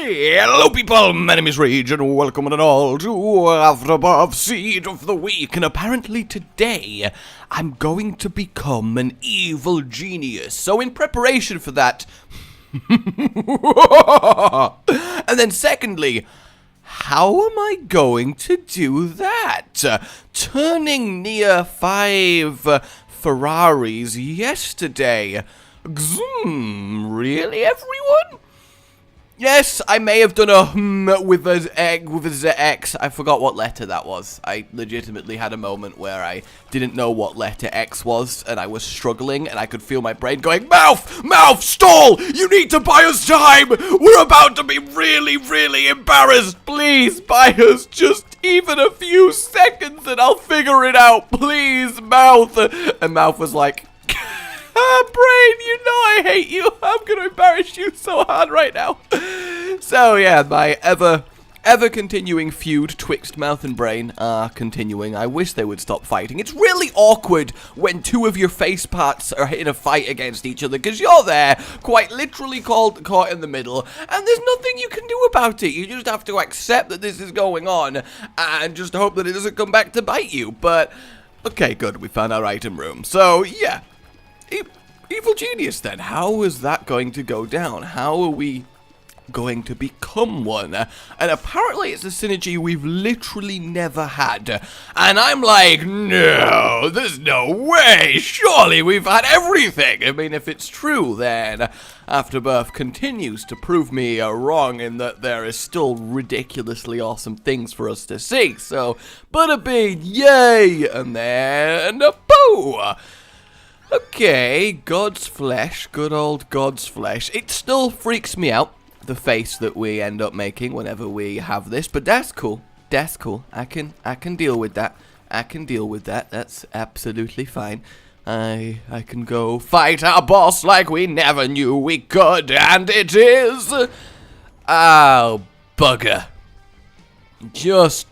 Hello people, my name is Rage and welcome one and all to Afterbirth Seed of the Week, and apparently today I'm going to become an evil genius. So in preparation for that, and then secondly, how am I going to do that? Turning near 5 Ferraris yesterday. Really everyone? Yes, I may have done a with a X. I forgot what letter that was. I legitimately had a moment where I didn't know what letter X was, and I was struggling, and I could feel my brain going, Mouth, stall! You need to buy us time! We're about to be really embarrassed! Please buy us just even a few seconds, and I'll figure it out! Please, Mouth! And Mouth was like, Brain, you know I hate you. I'm gonna embarrass you so hard right now. So yeah, my ever continuing feud twixt Mouth and Brain are continuing. I wish they would stop fighting. It's really awkward when two of your face parts are in a fight against each other, because you're there, quite literally caught in the middle, and there's nothing you can do about it. You just have to accept that this is going on and just hope that it doesn't come back to bite you. But okay, good, we found our item room. So yeah. Evil genius then, how is that going to go down? How are we going to become one? And apparently it's a synergy we've literally never had. And I'm like, no, there's no way. Surely we've had everything. I mean, if it's true, then Afterbirth continues to prove me wrong in that there is still ridiculously awesome things for us to see. So, butterbean, yay! And then, boo! Okay, God's flesh, good old God's flesh. It still freaks me out, the face that we end up making whenever we have this, but that's cool. That's cool. I can deal with that. I can deal with that. That's absolutely fine. I can go fight our boss like we never knew we could, and it is... Oh, bugger. Just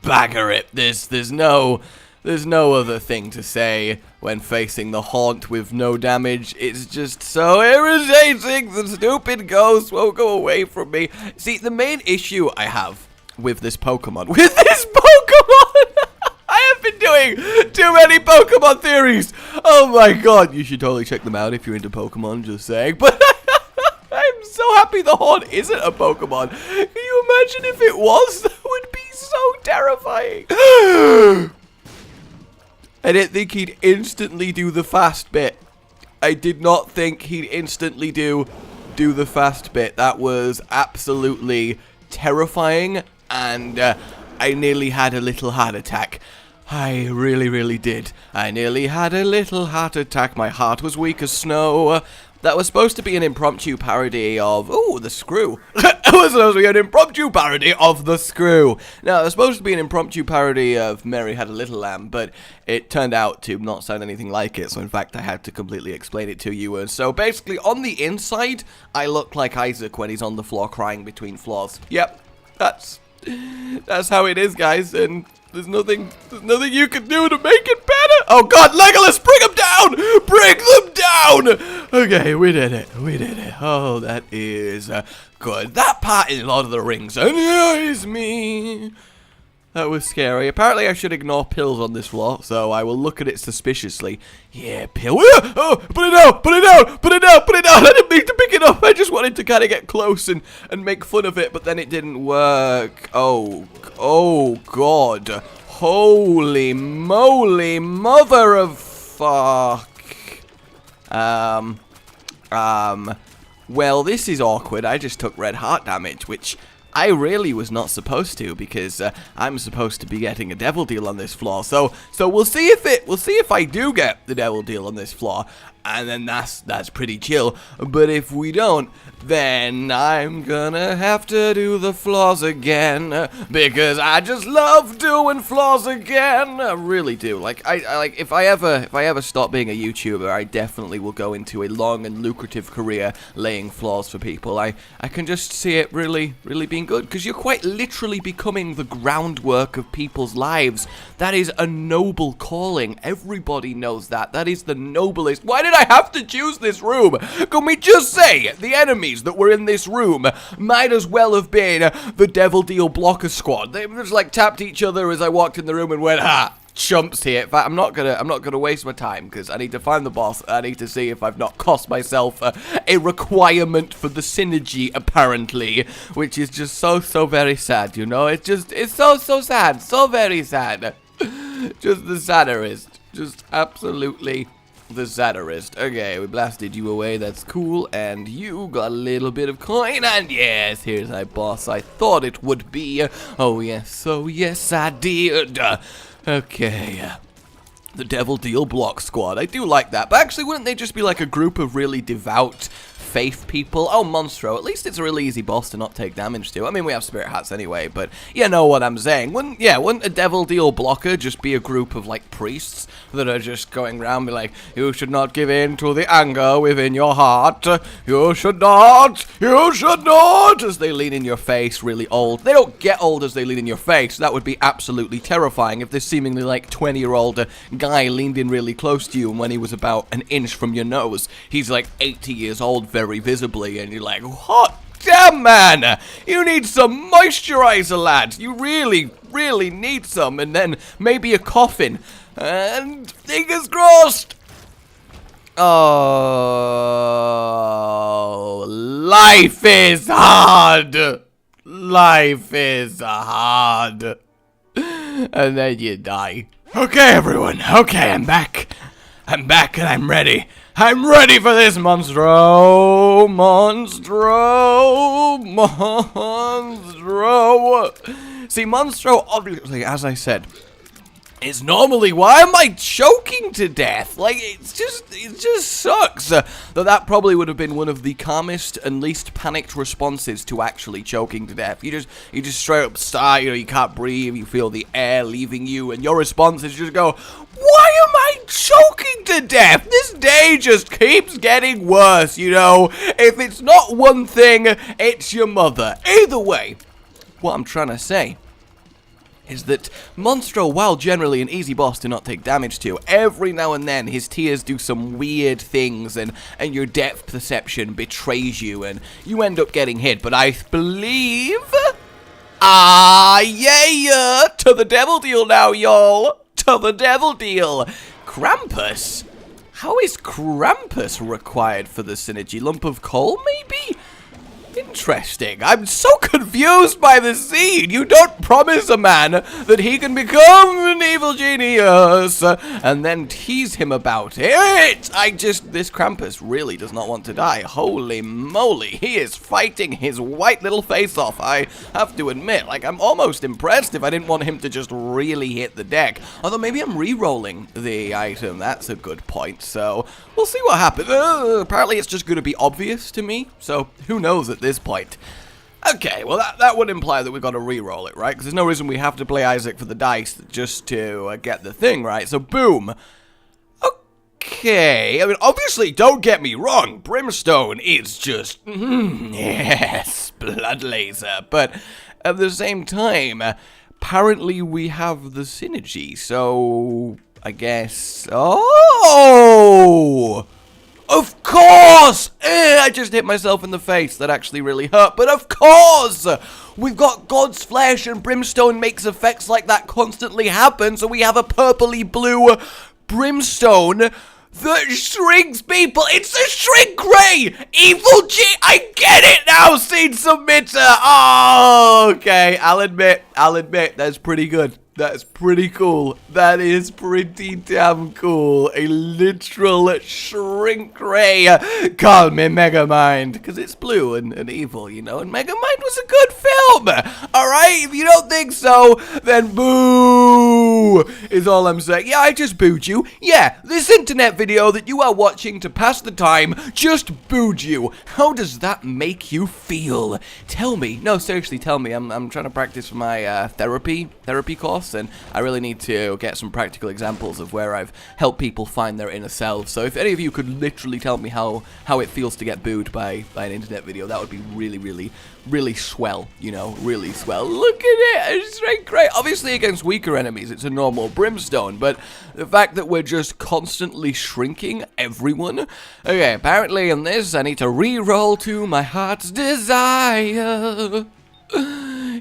bagger it. There's no other thing to say when facing the haunt with no damage. It's just so irritating. The stupid ghost won't go away from me. See, the main issue I have with this Pokemon, I have been doing too many Pokemon theories. Oh my god, you should totally check them out if you're into Pokemon, just saying. But I'm so happy the haunt isn't a Pokemon. Can you imagine if it was? That would be so terrifying. I didn't think he'd instantly do the fast bit. I did not think he'd instantly do the fast bit. That was absolutely terrifying, and I nearly had a little heart attack. I really did. I nearly had a little heart attack. My heart was weak as snow. That was supposed to be an impromptu parody of... Ooh, the Screw. It was supposed to be an impromptu parody of the Screw. Now, it was supposed to be an impromptu parody of Mary Had a Little Lamb, but it turned out to not sound anything like it, so in fact, I had to completely explain it to you. And so basically, on the inside, I look like Isaac when he's on the floor crying between floors. Yep, that's how it is, guys, and... There's nothing you can do to make it better. Oh god, Legolas, bring them down! Bring them down! Okay, we did it. Oh, that is good. That part in Lord of the Rings annoys me. That was scary. Apparently, I should ignore pills on this floor, so I will look at it suspiciously. Yeah, pill. Oh, put it down. I didn't mean to pick it up. I just wanted to kind of get close and make fun of it, but then it didn't work. Oh, God. Holy moly, mother of fuck. Well, this is awkward. I just took red heart damage, which... I really was not supposed to, because I'm supposed to be getting a devil deal on this floor. So we'll see if I do get the devil deal on this floor, and then that's pretty chill. But if we don't, then I'm gonna have to do the floors again, because I just love doing floors again. I really do. Like if I ever stop being a YouTuber, I definitely will go into a long and lucrative career laying floors for people. I can just see it really being good, because you're quite literally becoming the groundwork of people's lives. That is a noble calling. Everybody knows that. That is the noblest. Why did did I have to choose this room? Can we just say the enemies that were in this room might as well have been the Devil Deal Blocker Squad? They just like tapped each other as I walked in the room and went, ha! Chumps here. In fact, I'm not gonna waste my time because I need to find the boss. I need to see if I've not cost myself a requirement for the synergy, apparently, which is just so very sad. You know, it's so sad, so very sad. Just the sadderest, just absolutely the sadderest. Okay, we blasted you away. That's cool, and you got a little bit of coin. And yes, here's my boss. I thought it would be. Oh yes, I did. Okay, the Devil Deal Block Squad. I do like that, but actually, wouldn't they just be like a group of really devout faith people? Oh, Monstro, at least it's a really easy boss to not take damage to. I mean, we have spirit hats anyway, but you know what I'm saying. Wouldn't a Devil Deal Blocker just be a group of, like, priests that are just going around be like, you should not give in to the anger within your heart. You should not, as they lean in your face really old. They don't get old as they lean in your face. That would be absolutely terrifying if this seemingly, like, 20-year-old guy leaned in really close to you, and when he was about an inch from your nose, he's like 80 years old very visibly, and you're like, hot damn, man, you need some moisturizer, lad. You really need some. And then maybe a coffin, and fingers crossed. Oh, life is hard. Life is hard. And then you die. Okay, everyone. Okay, I'm back. I'm back and I'm ready. I'm ready for this, Monstro! See, Monstro, obviously, as I said, is normally, why am I choking to death? Like, it just sucks. That probably would have been one of the calmest and least panicked responses to actually choking to death. You just straight up start, you can't breathe, you feel the air leaving you, and your response is just go, why am I choking to death? This day just keeps getting worse, If it's not one thing, it's your mother. Either way, what I'm trying to say is that Monstro, while generally an easy boss to not take damage to, every now and then his tears do some weird things, and your depth perception betrays you, and you end up getting hit. But I believe... yeah, to the Devil Deal now, y'all. To the Devil Deal. Krampus? How is Krampus required for the synergy? Lump of coal, maybe? Interesting. I'm so confused by the scene. You don't promise a man that he can become an evil genius and then tease him about it. This Krampus really does not want to die. Holy moly. He is fighting his white little face off. I have to admit, I'm almost impressed if I didn't want him to just really hit the deck. Although maybe I'm re-rolling the item. That's a good point. So we'll see what happens. Apparently it's just going to be obvious to me. So who knows at this point. Okay, well that would imply that we've got to re-roll it, right? Because there's no reason we have to play Isaac for the dice just to get the thing, right? So boom. Okay, I mean, obviously, don't get me wrong, Brimstone is just, yes, blood laser. But at the same time, apparently we have the synergy, so I guess, oh! Of course! I just hit myself in the face. That actually really hurt. But of course! We've got God's flesh, and Brimstone makes effects like that constantly happen. So we have a purpley blue Brimstone that shrinks people. It's a shrink ray! Evil G! I get it now, Scene Submitter! Oh, okay. I'll admit, that's pretty good. That's pretty cool. That is pretty damn cool. A literal shrink ray. Call me Megamind, because it's blue and evil, and Megamind was a good film. Alright, if you don't think so, then boo is all I'm saying. Yeah, I just booed you. Yeah, this internet video that you are watching to pass the time just booed you. How does that make you feel? Tell me. No, seriously, tell me. I'm trying to practice for my therapy course. And I really need to get some practical examples of where I've helped people find their inner selves. So if any of you could literally tell me how it feels to get booed by an internet video, that would be really, really, really swell, you know, really swell. Look at it, it's strength great. Obviously against weaker enemies, it's a normal brimstone, but the fact that we're just constantly shrinking everyone. Okay, apparently in this, I need to re-roll to my heart's desire.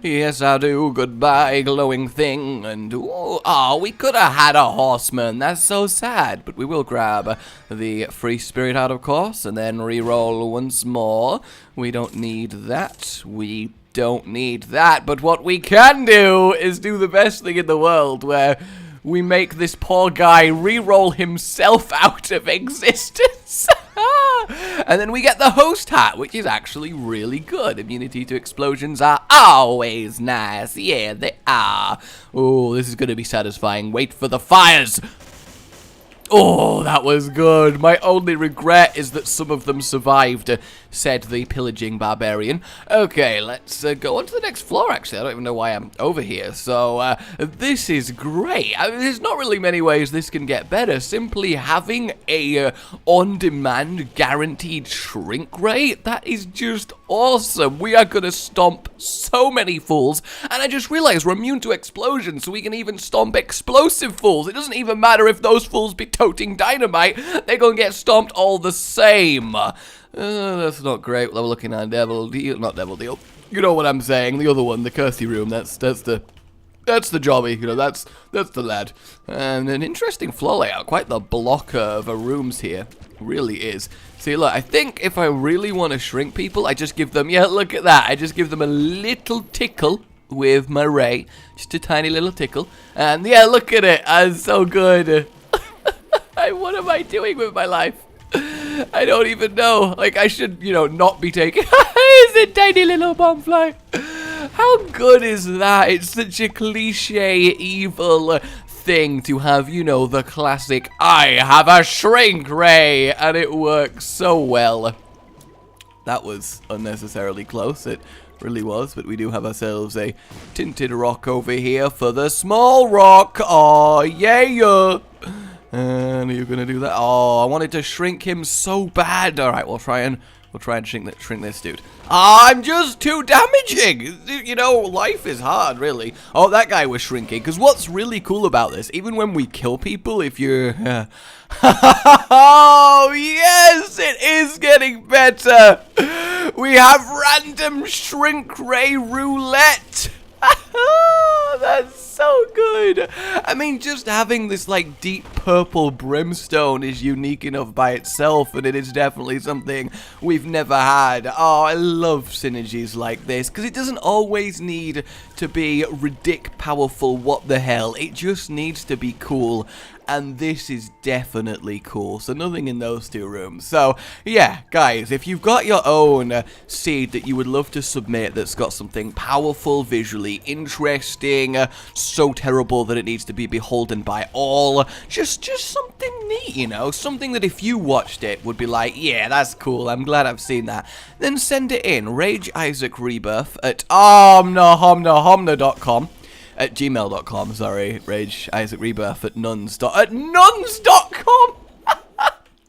Yes, I do. Goodbye, glowing thing. And oh, we could have had a horseman. That's so sad. But we will grab the free spirit out, of course, and then re-roll once more. We don't need that. We don't need that. But what we can do is do the best thing in the world, where we make this poor guy re-roll himself out of existence. And then we get the host hat, which is actually really good. Immunity to explosions are always nice. Yeah, they are. Oh, this is going to be satisfying. Wait for the fires. Oh, that was good. My only regret is that some of them survived, said the pillaging barbarian. Okay, let's go on to the next floor, actually. I don't even know why I'm over here. So, this is great. I mean, there's not really many ways this can get better. Simply having a on-demand guaranteed shrink rate, that is just awesome. We are going to stomp so many fools. And I just realized we're immune to explosions, so we can even stomp explosive fools. It doesn't even matter if those fools be toting dynamite, they're gonna get stomped all the same. That's not great. We're looking at Devil Deal, not Devil Deal. You know what I'm saying? The other one, the Cursey Room. That's the jobby. You know, that's the lad. And an interesting floor layout. Quite the block of rooms here. Really is. See, look. I think if I really want to shrink people, I just give them. Yeah, look at that. I just give them a little tickle with my ray, just a tiny little tickle. And yeah, look at it. It's so good. What am I doing with my life? I don't even know. Like, I should, you know, not be taking... It's a tiny little bombfly. How good is that? It's such a cliche, evil thing to have, you know, the classic, I have a shrink ray, and it works so well. That was unnecessarily close. It really was, but we do have ourselves a tinted rock over here for the small rock. Oh, yeah. And are you gonna do that? Oh, I wanted to shrink him so bad. All right, we'll try and shrink this dude. I'm just too damaging. You know, life is hard, really. Oh, that guy was shrinking. Because what's really cool about this, even when we kill people, if you're... Oh, yes, it is getting better. We have random shrink ray roulette. That's so good. I mean, just having this, like, deep purple brimstone is unique enough by itself, and it is definitely something we've never had. Oh, I love synergies like this, because it doesn't always need to be ridic powerful, what the hell. It just needs to be cool, and this is definitely cool. So nothing in those two rooms. So yeah, guys, if you've got your own seed that you would love to submit that's got something powerful, visually interesting, so terrible that it needs to be beholden by all, just something neat, you know, something that if you watched it would be like, yeah, that's cool, I'm glad I've seen that, then send it in. Rage Isaac Rebirth at omnahomnahomna.com. At gmail.com, sorry, Rage Isaac Rebirth at nuns.com.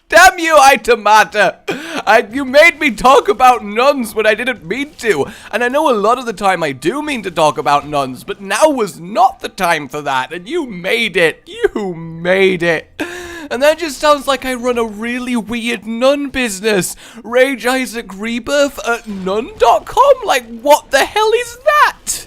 Damn you, Itemata! You made me talk about nuns when I didn't mean to. And I know a lot of the time I do mean to talk about nuns, but now was not the time for that. And you made it. You made it. And that just sounds like I run a really weird nun business. Rage Isaac Rebirth at nun.com? Like, what the hell is that?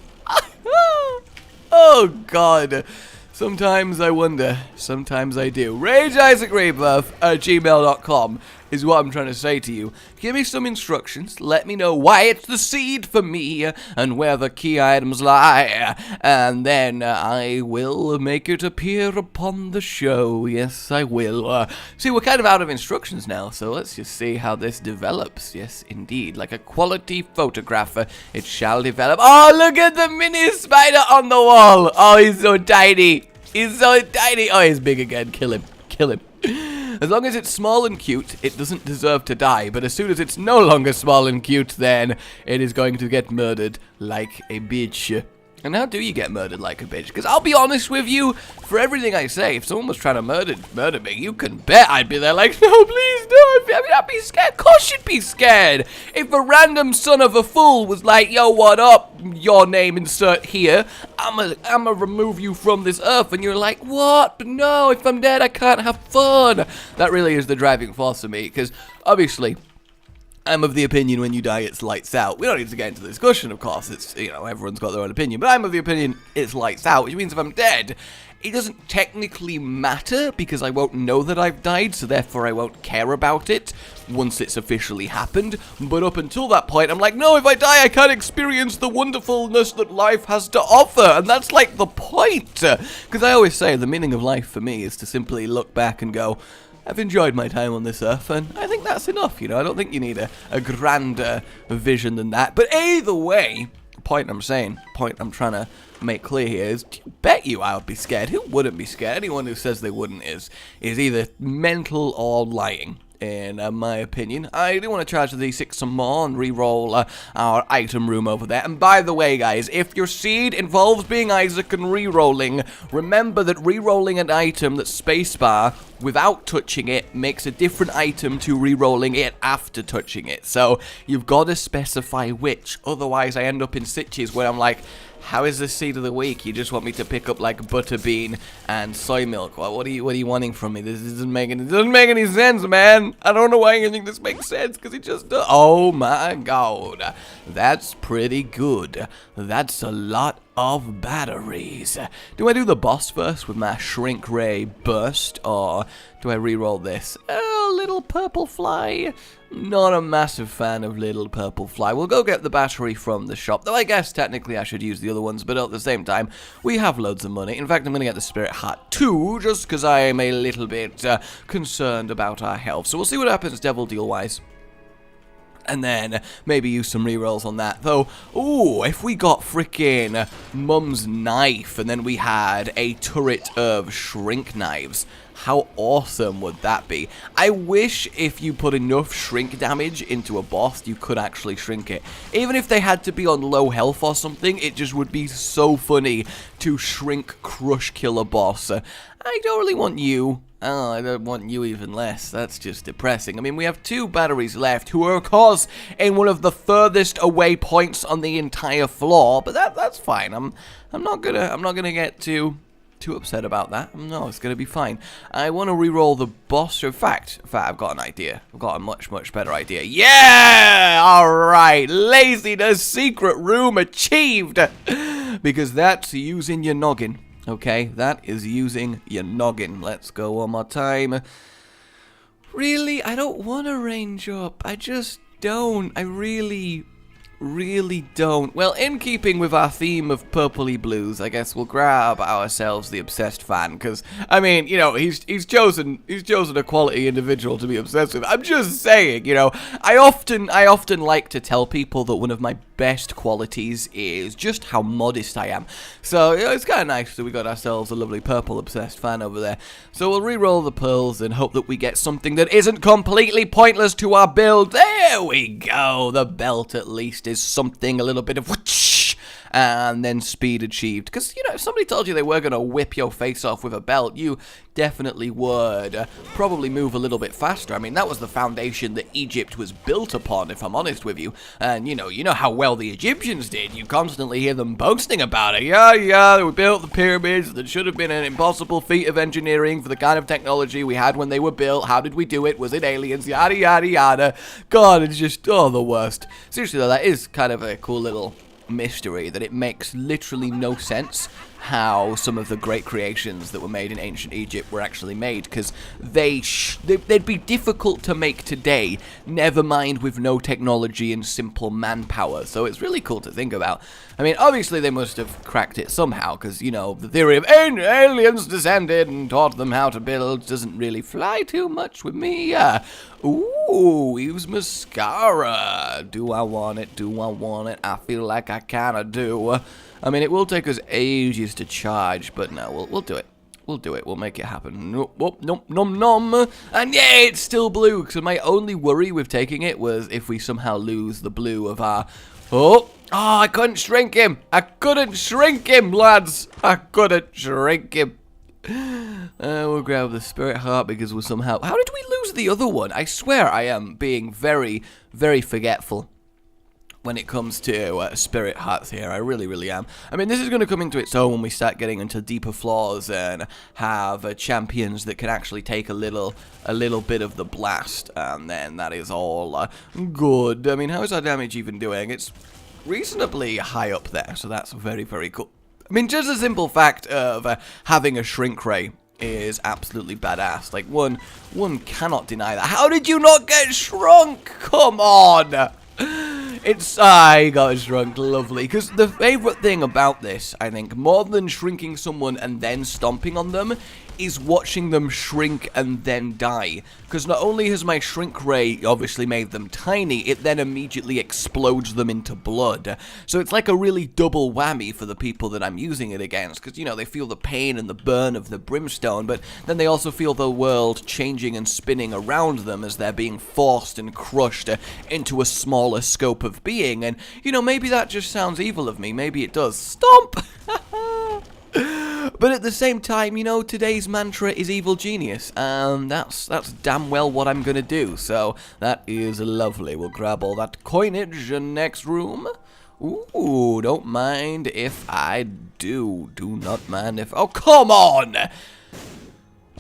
Oh, God. Sometimes I wonder. Sometimes I do. Rage Isaac Rebirth at gmail.com is what I'm trying to say to you. Give me some instructions. Let me know why it's the seed for me and where the key items lie. And then I will make it appear upon the show. Yes, I will. See, we're kind of out of instructions now, so let's just see how this develops. Yes, indeed. Like a quality photographer, it shall develop. Oh, look at the mini spider on the wall. Oh, he's so tiny. He's so tiny. Oh, he's big again. Kill him. Kill him. As long as it's small and cute, it doesn't deserve to die. But as soon as it's no longer small and cute, then it is going to get murdered like a bitch. And how do you get murdered like a bitch? Because I'll be honest with you, for everything I say, if someone was trying to murder me, you can bet I'd be there like, no, please, no. I mean, I'd be scared. Of course you'd be scared. If a random son of a fool was like, yo, what up? Your name insert here. I'ma remove you from this earth. And you're like, what? But no, if I'm dead, I can't have fun. That really is the driving force for me. Because, obviously, I'm of the opinion when you die, it's lights out. We don't need to get into the discussion, of course. It's, you know, everyone's got their own opinion. But I'm of the opinion it's lights out, which means if I'm dead, it doesn't technically matter because I won't know that I've died, so therefore I won't care about it once it's officially happened. But up until that point, I'm like, no, if I die, I can't experience the wonderfulness that life has to offer. And that's like the point. Because I always say the meaning of life for me is to simply look back and go, I've enjoyed my time on this earth, and I think that's enough, you know. I don't think you need a grander vision than that. But either way, point I'm trying to make clear here is, bet you I would be scared. Who wouldn't be scared? Anyone who says they wouldn't is either mental or lying. In my opinion, I do want to charge the D6 some more and re-roll our item room over there. And by the way, guys, if your seed involves being Isaac and re-rolling, remember that re-rolling an item that's spacebar without touching it makes a different item to re-rolling it after touching it. So you've got to specify which. Otherwise, I end up in sitches where I'm like, how is this seed of the week? You just want me to pick up like butterbean and soy milk? What are you wanting from me? This doesn't make any sense, man. I don't know why you think this makes sense, because it just does. Oh my god, that's pretty good. That's a lot of batteries. Do I do the boss first with my shrink ray burst, or do I re-roll this? Oh, little purple fly. Not a massive fan of little purple fly. We'll go get the battery from the shop, though I guess technically I should use the other ones, but at the same time, we have loads of money. In fact, I'm going to get the spirit heart too, just because I am a little bit concerned about our health. So we'll see what happens devil deal wise. And then maybe use some rerolls on that. Though, ooh, if we got frickin' Mum's knife and then we had a turret of shrink knives, how awesome would that be? I wish if you put enough shrink damage into a boss, you could actually shrink it. Even if they had to be on low health or something, it just would be so funny to shrink crush kill a boss. I don't really want you. Oh, I don't want you even less. That's just depressing. I mean, we have 2 batteries left, who are, of course, in one of the furthest away points on the entire floor. But that's fine. I'm not gonna get too upset about that. No, it's gonna be fine. I want to re-roll the boss. In fact, I've got an idea. I've got a much better idea. Yeah! All right, laziness secret room achieved. Because that's using your noggin. Okay, that is using your noggin. Let's go one more time. Really? I don't want to range up. I just don't. I really don't. Well, in keeping with our theme of purpley blues, I guess we'll grab ourselves the obsessed fan, because I mean, you know, he's chosen a quality individual to be obsessed with. I'm just saying, you know, I often like to tell people that one of my best qualities is just how modest I am. So, you know, it's kind of nice that we got ourselves a lovely purple obsessed fan over there. So we'll re-roll the pearls and hope that we get something that isn't completely pointless to our build. There we go. The belt at least is something, a little bit of whoosh, and then speed achieved. Because, you know, if somebody told you they were going to whip your face off with a belt, you definitely would probably move a little bit faster. I mean, that was the foundation that Egypt was built upon, if I'm honest with you. And, you know how well the Egyptians did. You constantly hear them boasting about it. Yeah, we built the pyramids. That should have been an impossible feat of engineering for the kind of technology we had when they were built. How did we do it? Was it aliens? Yada, yada, yada. God, it's just, oh, the worst. Seriously, though, that is kind of a cool little mystery, that it makes literally no sense how some of the great creations that were made in ancient Egypt were actually made, because they'd be difficult to make today, never mind with no technology and simple manpower. So it's really cool to think about. I mean, obviously they must have cracked it somehow, because, you know, the theory of aliens descended and taught them how to build doesn't really fly too much with me. Ooh, use mascara. Do I want it? Do I want it? I feel like I kind of do. I mean, it will take us ages to charge, but no, we'll do it. We'll do it. We'll make it happen. Nope, nom. And yeah, it's still blue. So my only worry with taking it was if we somehow lose the blue of our Oh, I couldn't shrink him. I couldn't shrink him, lads. I couldn't shrink him. We'll grab the spirit heart because we're somehow... How did we lose the other one? I swear I am being very, very forgetful when it comes to spirit hearts here. I really, really am. I mean, this is going to come into its own when we start getting into deeper floors and have champions that can actually take a little bit of the blast, and then that is all good. I mean, how is our damage even doing? It's reasonably high up there, so that's very, very cool. I mean, just the simple fact of having a shrink ray is absolutely badass. Like, one cannot deny that. How did you not get shrunk? Come on! I got shrunk, lovely. Because the favorite thing about this, I think, more than shrinking someone and then stomping on them, is watching them shrink and then die. Because not only has my shrink ray obviously made them tiny, it then immediately explodes them into blood. So it's like a really double whammy for the people that I'm using it against. Because, you know, they feel the pain and the burn of the brimstone, but then they also feel the world changing and spinning around them as they're being forced and crushed into a smaller scope of being. And, you know, maybe that just sounds evil of me. Maybe it does. Stomp! But at the same time, you know, today's mantra is evil genius, and that's damn well what I'm gonna do, so that is lovely. We'll grab all that coinage in next room. Ooh, don't mind if I do. Do not mind if... Oh, come on!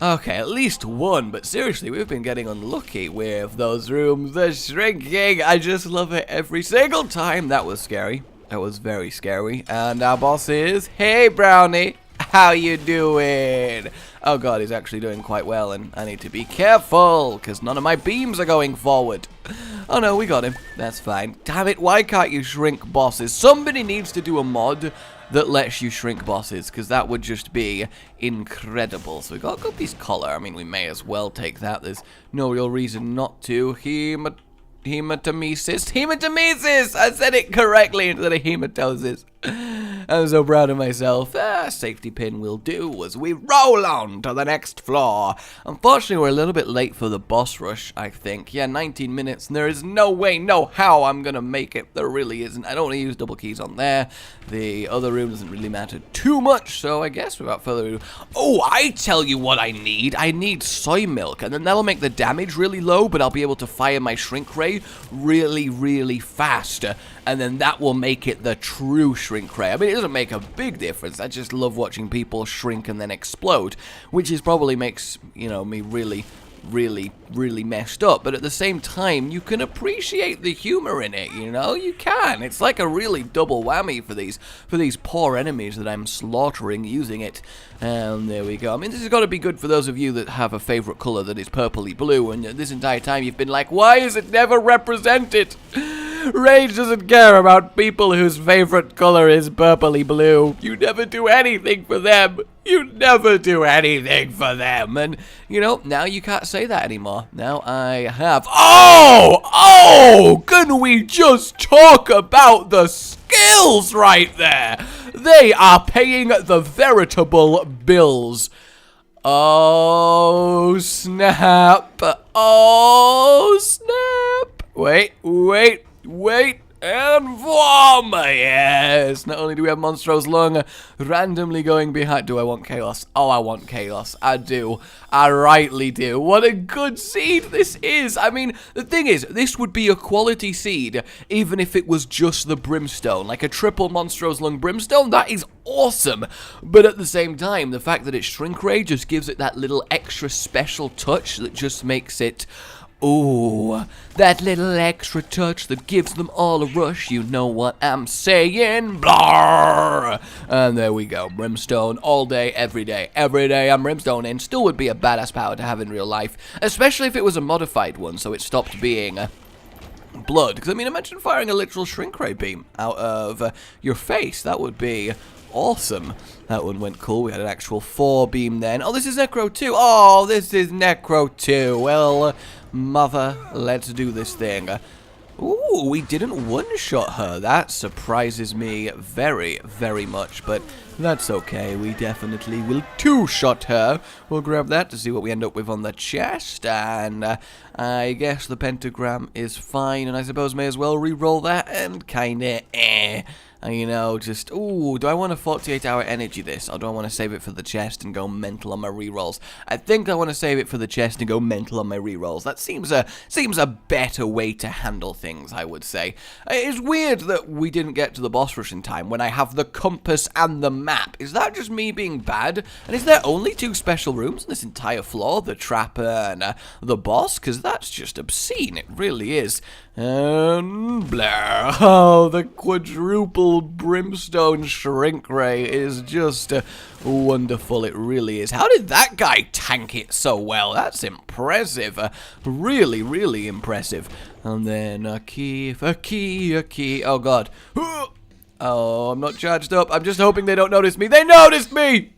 Okay, at least one, but seriously, we've been getting unlucky with those rooms. They're shrinking. I just love it every single time. That was scary. That was very scary. And our boss is... Hey, Brownie! How you doing? Oh god, he's actually doing quite well, and I need to be careful, because none of my beams are going forward. Oh no, we got him. That's fine. Damn it, why can't you shrink bosses? Somebody needs to do a mod that lets you shrink bosses, because that would just be incredible. So we got Guppy's collar. I mean, we may as well take that. There's no real reason not to. Hematomesis. Hematomesis! I said it correctly instead of hematosis. I'm so proud of myself. Safety pin will do as we roll on to the next floor. Unfortunately, we're a little bit late for the boss rush, I think. Yeah, 19 minutes, and there is no way, no how I'm gonna make it. There really isn't. I don't want to use double keys on there. The other room doesn't really matter too much, so I guess without further ado... Oh, I tell you what I need. I need soy milk, and then that'll make the damage really low, but I'll be able to fire my shrink ray really, really fast. And then that will make it the true shrink ray. I mean, it doesn't make a big difference. I just love watching people shrink and then explode, which is probably makes, you know, me really, really messed up. But at the same time, you can appreciate the humor in it, you know? You can. It's like a really double whammy for these poor enemies that I'm slaughtering using it. And there we go. I mean, this has got to be good for those of you that have a favorite color that is purpley blue, and this entire time you've been like, why is it never represented? Rage doesn't care about people whose favorite color is purpley blue. You never do anything for them. You never do anything for them. And, you know, now you can't say that anymore. Now I have... Oh! Can we just talk about the skills right there? They are paying the veritable bills. Oh, snap. Oh, snap. Wait, and vom! Yes! Not only do we have Monstro's Lung randomly going behind... Do I want chaos? Oh, I want chaos. I do. I rightly do. What a good seed this is! I mean, the thing is, this would be a quality seed even if it was just the Brimstone. Like a triple Monstro's Lung Brimstone, that is awesome! But at the same time, the fact that it's Shrink Ray just gives it that little extra special touch that just makes it... Ooh, that little extra touch that gives them all a rush, you know what I'm saying? Blarr! And there we go, Brimstone all day, every day. Every day I'm Brimstone, and still would be a badass power to have in real life, especially if it was a modified one, so it stopped being blood. Because, I mean, imagine firing a literal shrink ray beam out of your face. That would be... awesome. That one went cool. We had an actual 4 beam then. Oh, this is Necro 2. Oh, this is Necro 2. Well, mother, let's do this thing. Ooh, we didn't one-shot her. That surprises me very, very much, but that's okay. We definitely will two-shot her. We'll grab that to see what we end up with on the chest, and I guess the pentagram is fine, and I suppose may as well re-roll that, and kinda you know, just, ooh, do I want to 48-hour energy this, or do I want to save it for the chest and go mental on my rerolls? I think I want to save it for the chest and go mental on my rerolls. That seems a better way to handle things, I would say. It's weird that we didn't get to the boss rush in time when I have the compass and the map. Is that just me being bad? And is there only 2 special rooms on this entire floor? The trapper and the boss? Because that's just obscene. It really is. And blah. Oh, the quadruple brimstone shrink ray is just wonderful. It really is. How did that guy tank it so well? That's impressive. Really, really impressive. And then a key. Oh, God. Oh, I'm not charged up. I'm just hoping they don't notice me. They noticed me!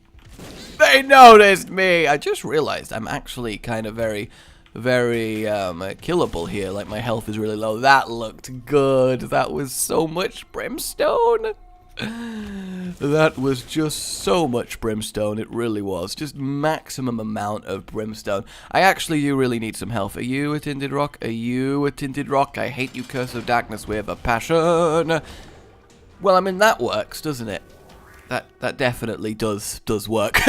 They noticed me! I just realized I'm actually kind of very killable here. Like, my health is really low. That looked good. That was so much brimstone. That was just so much brimstone. It really was. Just maximum amount of brimstone. I actually do really need some health. Are you a tinted rock? Are you a tinted rock? I hate you, Curse of Darkness, with a passion. Well, I mean, that works, doesn't it? That definitely does work.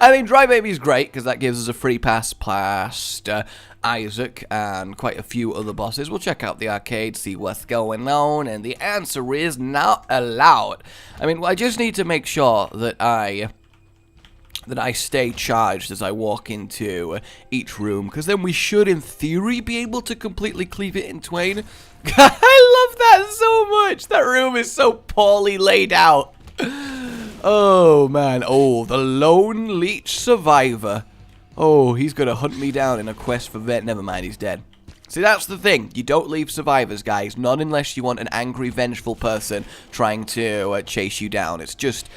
I mean, Dry Baby's great, because that gives us a free pass past Isaac and quite a few other bosses. We'll check out the arcade, see what's going on, and the answer is not allowed. I mean, I just need to make sure that I stay charged as I walk into each room, because then we should, in theory, be able to completely cleave it in twain. I love that so much! That room is so poorly laid out. Oh, man. Oh, the Lone Leech Survivor. Oh, he's gonna hunt me down in a quest for vet. Never mind, he's dead. See, that's the thing. You don't leave survivors, guys. Not unless you want an angry, vengeful person trying to chase you down. It's just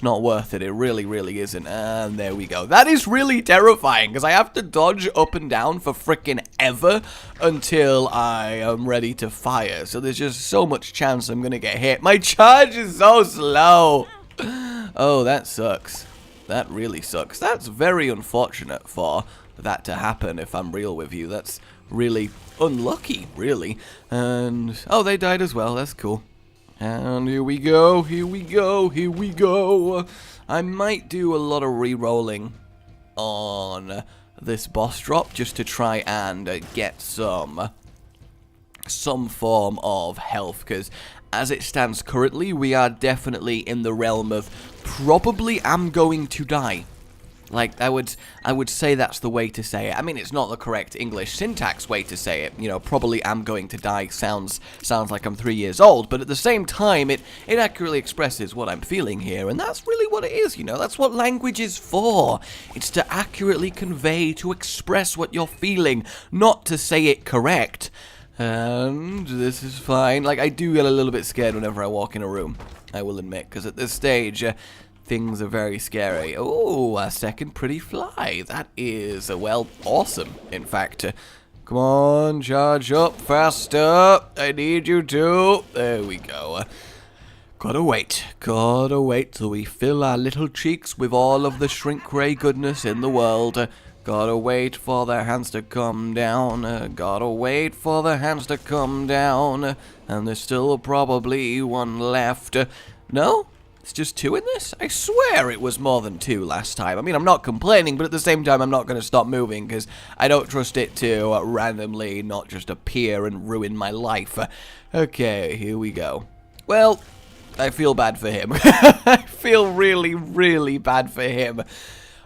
not worth it. It really, really isn't. And there we go. That is really terrifying, because I have to dodge up and down for frickin' ever until I am ready to fire. So there's just so much chance I'm gonna get hit. My charge is so slow. Oh, that sucks. That really sucks. That's very unfortunate for that to happen, if I'm real with you. That's really unlucky, really. And, oh, they died as well. That's cool. And here we go, here we go, here we go. I might do a lot of re-rolling on this boss drop just to try and get some form of health, because as it stands currently, we are definitely in the realm of probably am going to die. Like, I would say that's the way to say it. I mean, it's not the correct English syntax way to say it. You know, probably am going to die sounds like I'm 3 years old, but at the same time, it accurately expresses what I'm feeling here, and that's really what it is, you know? That's what language is for. It's to accurately convey, to express what you're feeling, not to say it correct. And this is fine. Like, I do get a little bit scared whenever I walk in a room, I will admit, because at this stage, things are very scary. Oh, a second pretty fly. That is, well, awesome, in fact. Come on, charge up faster. I need you to. There we go. Gotta wait till we fill our little cheeks with all of the shrink ray goodness in the world. Gotta wait for the hands to come down. Gotta wait for the hands to come down. And there's still probably one left. No? It's just 2 in this? I swear it was more than 2 last time. I mean, I'm not complaining, but at the same time, I'm not going to stop moving, because I don't trust it to randomly not just appear and ruin my life. Okay, here we go. Well, I feel bad for him. I feel really, really bad for him.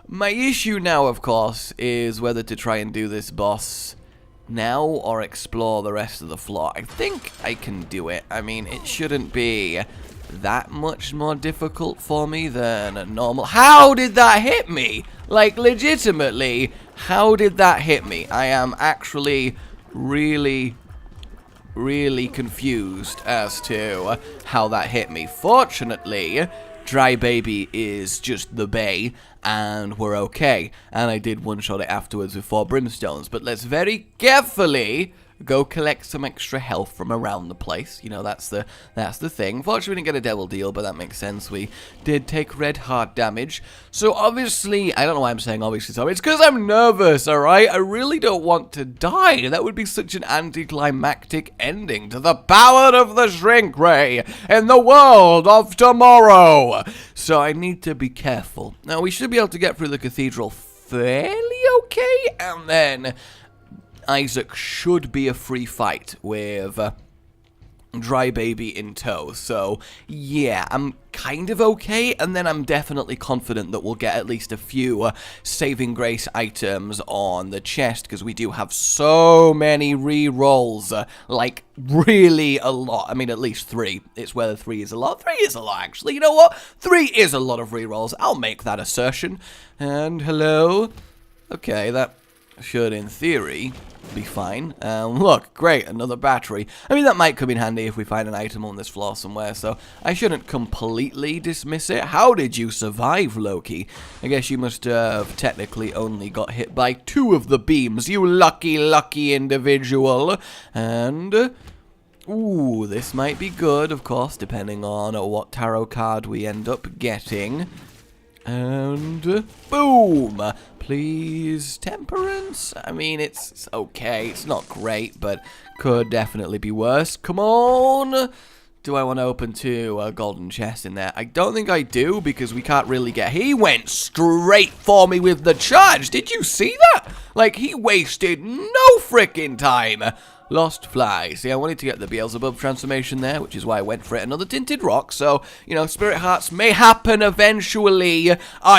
My issue now, of course, is whether to try and do this boss now or explore the rest of the floor. I think I can do it. I mean, it shouldn't be that much more difficult for me than a normal. How did that hit me? Like, legitimately, how did that hit me? I am actually really, really confused as to how that hit me. Fortunately, Dry Baby is just the bay, and we're okay. And I did one-shot it afterwards with 4 brimstones. But let's very carefully go collect some extra health from around the place. You know, that's the thing. Fortunately, we didn't get a devil deal, but that makes sense. We did take red heart damage. So obviously, I don't know why I'm saying obviously, sorry. It's because I'm nervous, alright? I really don't want to die. That would be such an anticlimactic ending to the power of the shrink ray in the world of tomorrow. So I need to be careful. Now, we should be able to get through the cathedral fairly okay, and then Isaac should be a free fight with Dry Baby in tow. So yeah, I'm kind of okay, and then I'm definitely confident that we'll get at least a few saving grace items on the chest, because we do have so many re-rolls, like really a lot. I mean, at least 3. It's whether 3 is a lot. 3 is a lot, actually. You know what? 3 is a lot of re-rolls. I'll make that assertion. And hello? Okay, that should, in theory, be fine. Look, great, another battery. I mean, that might come in handy if we find an item on this floor somewhere, so I shouldn't completely dismiss it. How did you survive, Loki? I guess you must have technically only got hit by 2 of the beams, you lucky, lucky individual. And ooh, this might be good, of course, depending on what tarot card we end up getting. And boom! Please, temperance? I mean, it's okay. It's not great, but could definitely be worse. Come on! Do I want to open 2 golden chests in there? I don't think I do, because we can't really get... He went straight for me with the charge. Did you see that? Like, he wasted no frickin' time. Lost fly. See, I wanted to get the Beelzebub transformation there, which is why I went for it. Another tinted rock, so, you know, spirit hearts may happen eventually.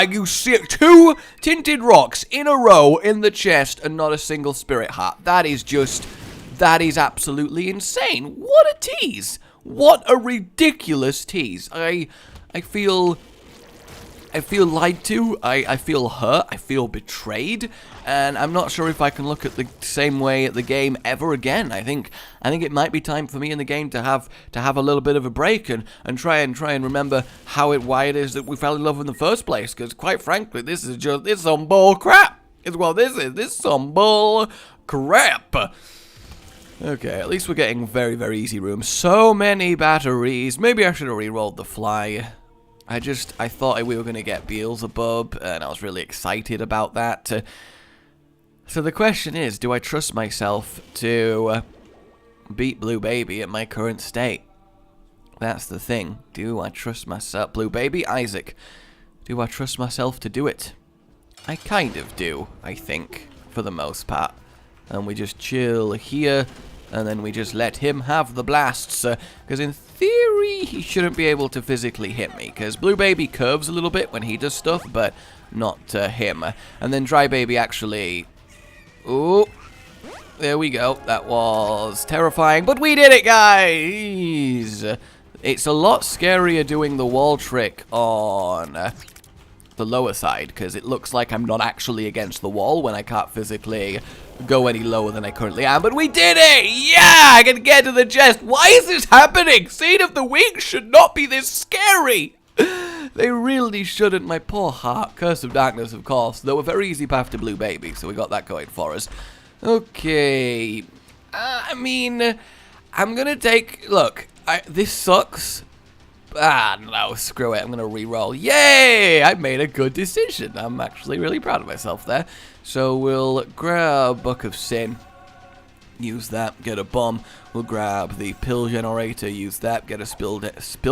You see 2 tinted rocks in a row in the chest and not a single spirit heart. That is absolutely insane. What a tease. What a ridiculous tease. I feel lied to, I feel hurt, I feel betrayed, and I'm not sure if I can look at the same way at the game ever again. I think it might be time for me in the game to have a little bit of a break and try and remember why it is that we fell in love in the first place, because quite frankly, this is some bull crap. This is some bull crap. Okay, at least we're getting very, very easy rooms. So many batteries. Maybe I should have re-rolled the fly. I thought we were going to get Beelzebub, and I was really excited about that. So the question is, do I trust myself to beat Blue Baby at my current state? That's the thing. Do I trust myself? Blue Baby, Isaac. Do I trust myself to do it? I kind of do, I think, for the most part. And we just chill here, and then we just let him have the blasts, because in theory, he shouldn't be able to physically hit me, because Blue Baby curves a little bit when he does stuff, but not him. And then Dry Baby actually... Ooh, there we go. That was terrifying, but we did it, guys! It's a lot scarier doing the wall trick on the lower side, because it looks like I'm not actually against the wall when I can't physically go any lower than I currently am, but we did it! Yeah! I can get to the chest. Why is this happening? Scene of the week should not be this scary! They really shouldn't. My poor heart. Curse of Darkness, of course, though a very easy path to Blue Baby, so we got that going for us. Okay. I mean, I'm gonna take... Look, this sucks. No, screw it. I'm gonna re-roll. Yay! I made a good decision. I'm actually really proud of myself there. So we'll grab Book of Sin. Use that, get a bomb. We'll grab the pill generator, use that, get a spill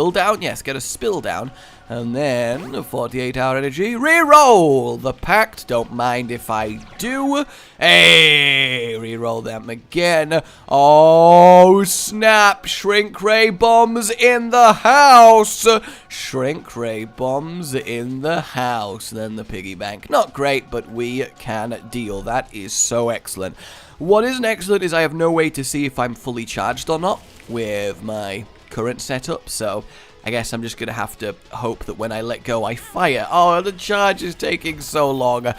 down. Yes, get a spill down. And then, 48-hour energy, re-roll the pact. Don't mind if I do. Hey, re-roll them again. Oh, snap. Shrink ray bombs in the house. Shrink ray bombs in the house. Then the piggy bank. Not great, but we can deal. That is so excellent. What isn't excellent is I have no way to see if I'm fully charged or not with my current setup, so I guess I'm just going to have to hope that when I let go I fire. Oh, the charge is taking so long.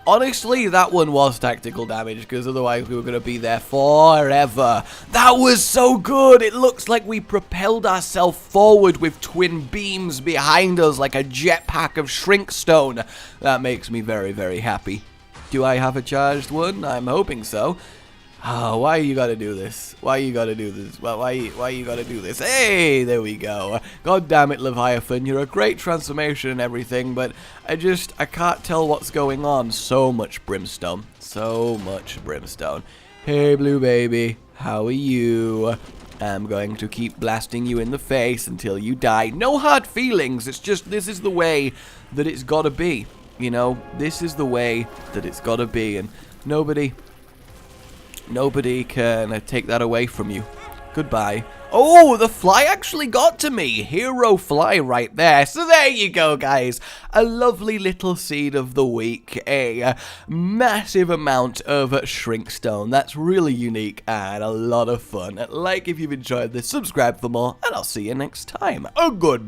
Honestly, that one was tactical damage, because otherwise we were going to be there forever. That was so good! It looks like we propelled ourselves forward with twin beams behind us like a jetpack of shrinkstone. That makes me very, very happy. Do I have a charged one? I'm hoping so. Oh, why you gotta do this? Why you gotta do this? Why you gotta do this? Hey, there we go. God damn it, Leviathan. You're a great transformation and everything, but I can't tell what's going on. So much brimstone. So much brimstone. Hey, blue baby. How are you? I'm going to keep blasting you in the face until you die. No hard feelings. It's just, this is the way that it's gotta be. You know, this is the way that it's gotta be, and nobody can take that away from you. Goodbye. Oh, the fly actually got to me. Hero fly right there. So there you go, guys. A lovely little seed of the week. A massive amount of shrinkstone. That's really unique and a lot of fun. Like if you've enjoyed this, subscribe for more, and I'll see you next time. Goodbye.